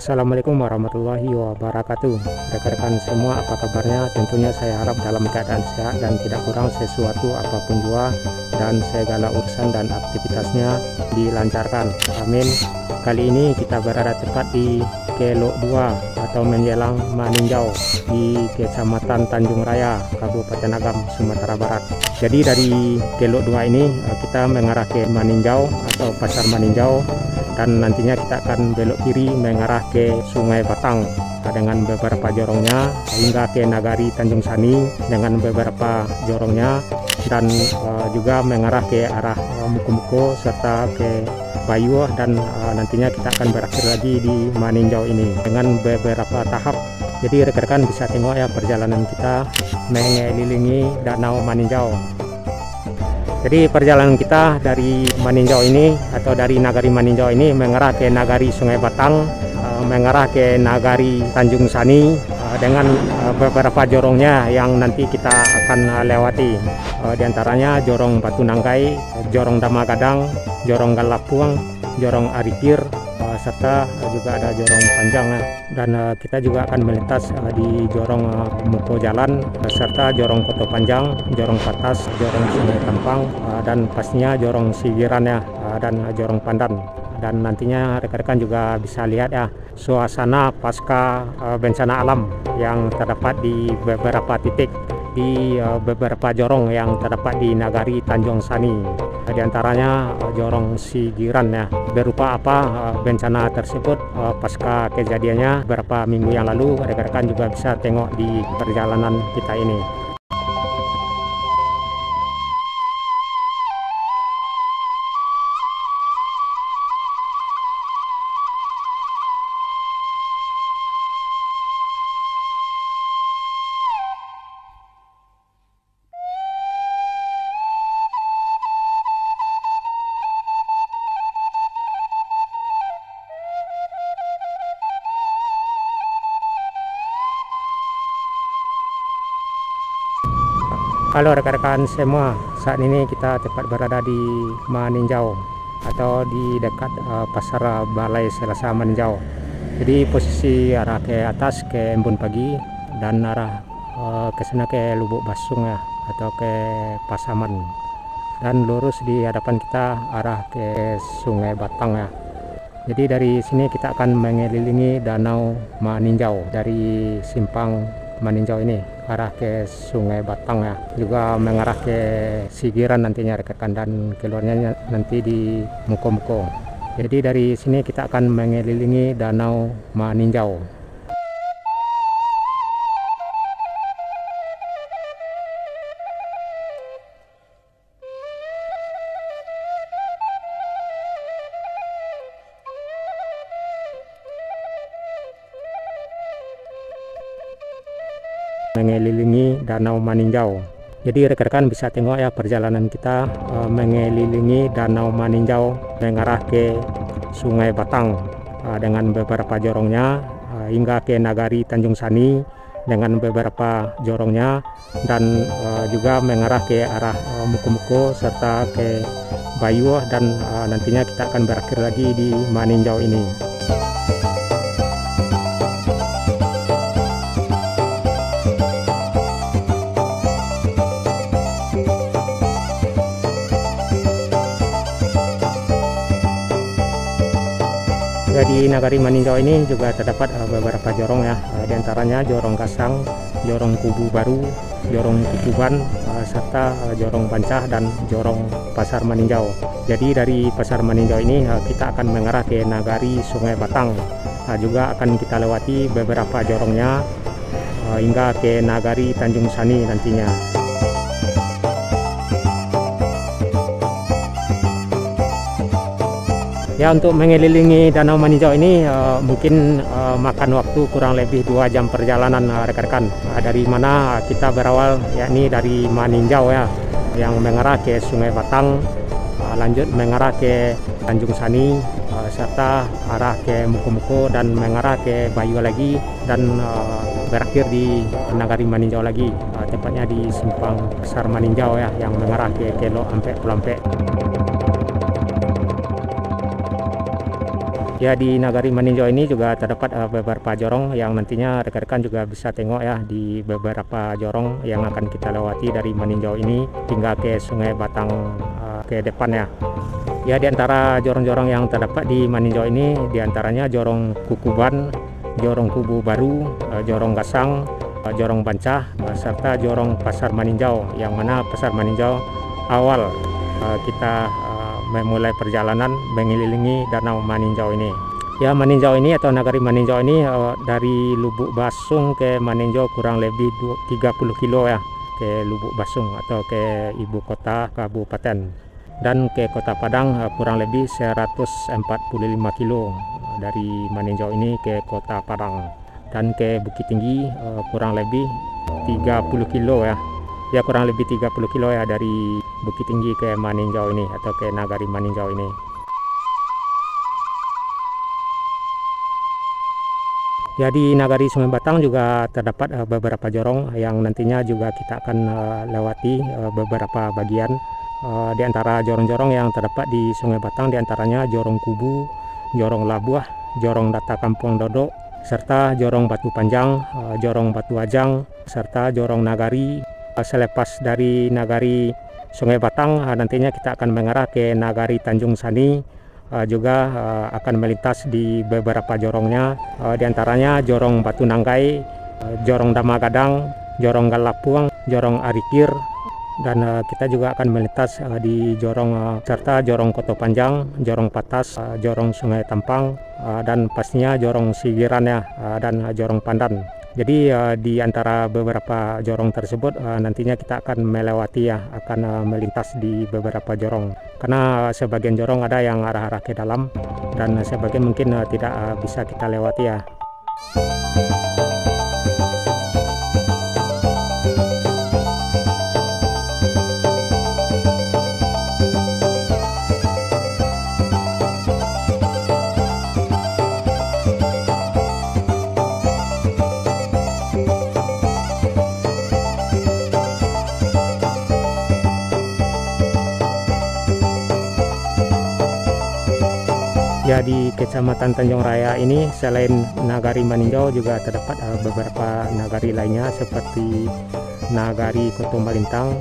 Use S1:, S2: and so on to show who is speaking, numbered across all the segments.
S1: Assalamualaikum warahmatullahi wabarakatuh. Rekan-rekan semua, apa kabarnya? Tentunya saya harap dalam keadaan sehat dan tidak kurang sesuatu apapun jua, dan segala urusan dan aktivitasnya dilancarkan. Amin. Kali ini kita berada tepat di Kelok 2 atau menjelang Maninjau di Kecamatan Tanjung Raya, Kabupaten Agam, Sumatera Barat. Jadi dari Kelok 2 ini kita mengarah ke Maninjau atau Pasar Maninjau, dan nantinya kita akan belok kiri mengarah ke Sungai Batang dengan beberapa jorongnya hingga ke Nagari Tanjung Sani dengan beberapa jorongnya, dan juga mengarah ke arah Muko-Muko serta ke Bayuh, dan nantinya kita akan berakhir lagi di Maninjau ini dengan beberapa tahap. Jadi rekan-rekan bisa tengok ya perjalanan kita mengelilingi Danau Maninjau. Jadi perjalanan kita dari Maninjau ini atau dari Nagari Maninjau ini mengarah ke Nagari Sungai Batang, mengarah ke Nagari Tanjung Sani dengan beberapa jorongnya yang nanti kita akan lewati. Di antaranya Jorong Batu Nangkai, Jorong Damagadang, Jorong Galapuang, Jorong Arikir, serta juga ada jorong panjang, dan kita juga akan melintas di jorong Muko Jalan serta jorong Koto Panjang, jorong Patas, jorong Sungai Tampang, dan pastinya jorong Sigiran ya, dan jorong Pandan. Dan nantinya rekan-rekan juga bisa lihat ya suasana pasca bencana alam yang terdapat di beberapa titik di beberapa jorong yang terdapat di Nagari Tanjung Sani. Di antaranya jorong Sigiran ya. Berupa apa bencana tersebut pasca kejadiannya beberapa minggu yang lalu, rekan-rekan juga bisa tengok di perjalanan kita ini. Halo rekan-rekan semua, saat ini kita tepat berada di Maninjau atau di dekat Pasar Balai Selasa Maninjau. Jadi posisi arah ke atas ke Embun Pagi dan arah ke sana ke Lubuk Basung ya, atau ke Pasaman. Dan lurus di hadapan kita arah ke Sungai Batang ya. Jadi dari sini kita akan mengelilingi Danau Maninjau dari simpang Maninjau ini arah ke Sungai Batang ya, juga mengarah ke Sigiran nantinya rekan, dan keluarnya nanti di Muko-Muko. Jadi dari sini kita akan mengelilingi Danau Maninjau. Mengelilingi Danau Maninjau. Jadi rekan-rekan bisa tengok ya perjalanan kita mengelilingi Danau Maninjau mengarah ke Sungai Batang dengan beberapa jorongnya hingga ke Nagari Tanjung Sani dengan beberapa jorongnya, dan juga mengarah ke arah Muko-Muko serta ke Bayuh, dan nantinya kita akan berakhir lagi di Maninjau ini. Di Nagari Maninjau ini juga terdapat beberapa jorong ya, di antaranya Jorong Kasang, Jorong Kubu Baru, Jorong Kutuban, serta Jorong Pancah dan Jorong Pasar Maninjau. Jadi dari Pasar Maninjau ini kita akan mengarah ke Nagari Sungai Batang, juga akan kita lewati beberapa jorongnya hingga ke Nagari Tanjung Sani nantinya. Ya, untuk mengelilingi Danau Maninjau ini mungkin makan waktu kurang lebih 2 jam perjalanan rekan-rekan. Dari mana kita berawal, yakni dari Maninjau ya, yang mengarah ke Sungai Batang, lanjut mengarah ke Tanjung Sani, serta arah ke Muko-Muko dan mengarah ke Bayuh lagi, dan berakhir di Nagari Maninjau lagi, tepatnya di simpang Pasar Maninjau ya, yang mengarah ke Kelok sampai Pulampe. Ya, di Nagari Maninjau ini juga terdapat beberapa jorong yang nantinya rekan-rekan juga bisa tengok ya, di beberapa jorong yang akan kita lewati dari Maninjau ini hingga ke Sungai Batang ke depan ya. Ya, di antara jorong-jorong yang terdapat di Maninjau ini diantaranya Jorong Kukuban, Jorong Kubu Baru, Jorong Gasang, Jorong Bancah, serta Jorong Pasar Maninjau, yang mana Pasar Maninjau awal kita memulai perjalanan mengelilingi Danau Maninjau ini. Ya, Maninjau ini atau Nagari Maninjau ini dari Lubuk Basung ke Maninjau kurang lebih 30 kilo ya, ke Lubuk Basung atau ke ibu kota kabupaten, dan ke Kota Padang kurang lebih 145 kilo dari Maninjau ini ke Kota Padang, dan ke Bukit Tinggi kurang lebih 30 kilo ya. Ya, kurang lebih 30 kilo ya dari Bukit Tinggi ke Maninjau ini atau ke Nagari Maninjau ini. Ya, di Nagari Sungai Batang juga terdapat beberapa jorong yang nantinya juga kita akan lewati beberapa bagian. Di antara jorong-jorong yang terdapat di Sungai Batang diantaranya Jorong Kubu, Jorong Labuah, Jorong Data Kampung Dodok, serta Jorong Batu Panjang, Jorong Batu Ajang, serta Jorong Nagari. Selepas dari Nagari Sungai Batang nantinya kita akan mengarah ke Nagari Tanjung Sani, juga akan melintas di beberapa jorongnya, diantaranya Jorong Batu Nanggai, Jorong Damagadang, Jorong Galapuang, Jorong Arikir, dan kita juga akan melintas di jorong serta Jorong Koto Panjang, Jorong Patas, Jorong Sungai Tampang, dan pastinya Jorong Sigiran ya, dan Jorong Pandan. Jadi di antara beberapa jorong tersebut nantinya kita akan melewati ya, akan melintas di beberapa jorong, karena sebagian jorong ada yang arah-arah ke dalam dan sebagian mungkin tidak bisa kita lewati ya. Ya, di Kecamatan Tanjung Raya ini selain Nagari Maninjau juga terdapat beberapa nagari lainnya seperti Nagari Koto Malintang,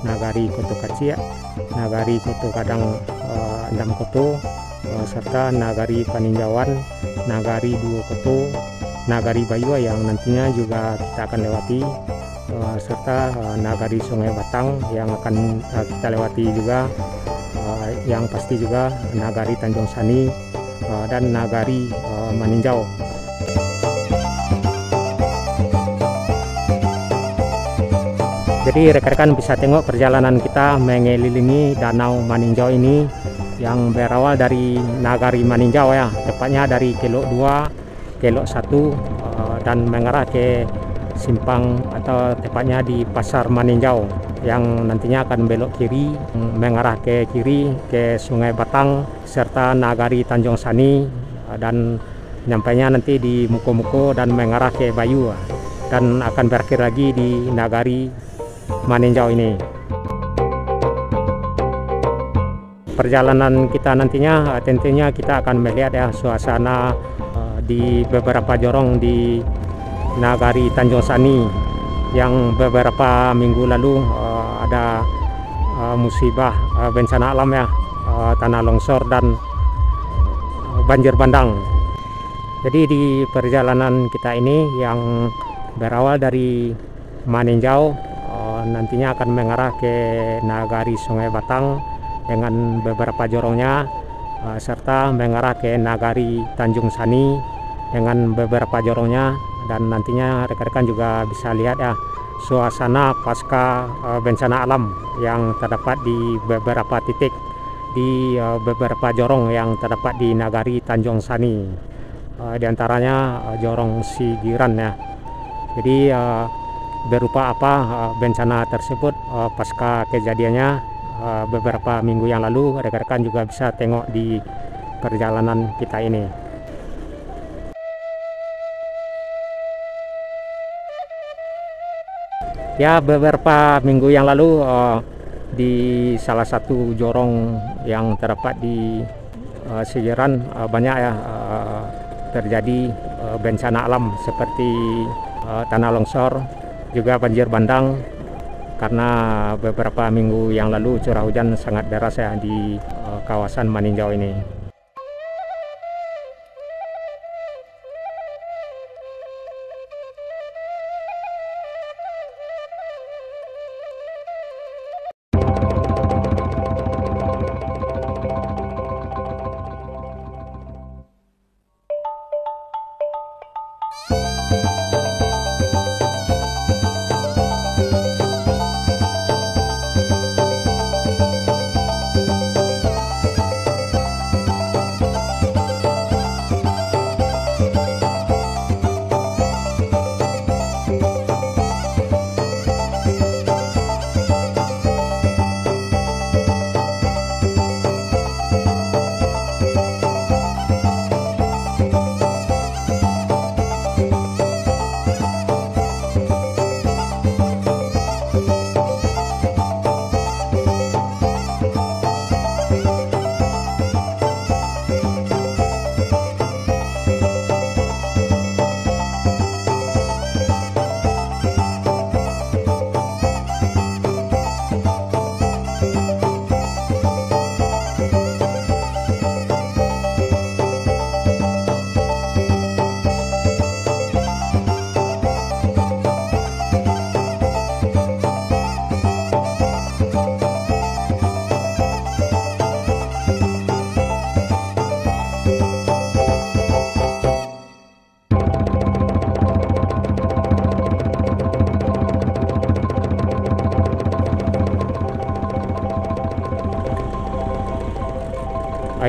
S1: Nagari Koto Kacia, Nagari Koto Kadang Endam Koto, serta Nagari Paninjauan, Nagari Duo Koto, Nagari Bayua yang nantinya juga kita akan lewati, serta Nagari Sungai Batang yang akan kita lewati juga, yang pasti juga Nagari Tanjung Sani dan Nagari Maninjau. Jadi rekan-rekan bisa tengok perjalanan kita mengelilingi Danau Maninjau ini yang berawal dari Nagari Maninjau ya, tepatnya dari Kelok 2, Kelok 1, dan mengarah ke simpang atau tepatnya di Pasar Maninjau yang nantinya akan belok kiri mengarah ke kiri ke Sungai Batang serta Nagari Tanjung Sani, dan nyampainya nanti di Muko-Muko dan mengarah ke Bayu dan akan berakhir lagi di Nagari Maninjau ini. Perjalanan kita nantinya tentunya kita akan melihat ya suasana di beberapa jorong di Nagari Tanjung Sani yang beberapa minggu lalu ada musibah bencana alam ya, tanah longsor dan banjir bandang. Jadi di perjalanan kita ini yang berawal dari Maninjau nantinya akan mengarah ke Nagari Sungai Batang dengan beberapa jorongnya, serta mengarah ke Nagari Tanjung Sani dengan beberapa jorongnya, dan nantinya rekan-rekan juga bisa lihat ya suasana pasca bencana alam yang terdapat di beberapa titik di beberapa jorong yang terdapat di Nagari Tanjung Sani, diantaranya Jorong Sigiran ya. Jadi berupa apa bencana tersebut pasca kejadiannya beberapa minggu yang lalu, rekan-rekan juga bisa tengok di perjalanan kita ini. Ya, beberapa minggu yang lalu di salah satu jorong yang terdapat di Sigiran banyak ya terjadi bencana alam seperti tanah longsor, juga banjir bandang, karena beberapa minggu yang lalu curah hujan sangat deras ya di kawasan Maninjau ini.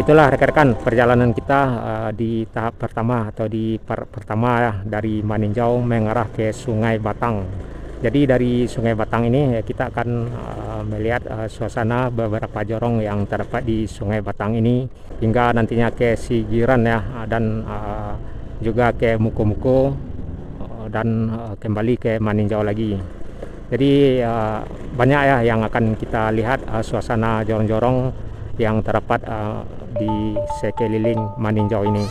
S1: Itulah rekan-rekan perjalanan kita di tahap pertama atau di part pertama ya, dari Maninjau mengarah ke Sungai Batang. Jadi dari Sungai Batang ini kita akan melihat suasana beberapa jorong yang terdapat di Sungai Batang ini hingga nantinya ke Sigiran ya, dan juga ke Muko-Muko dan kembali ke Maninjau lagi. Jadi banyak ya yang akan kita lihat suasana jorong-jorong yang terdapat di sekeliling Maninjau ini.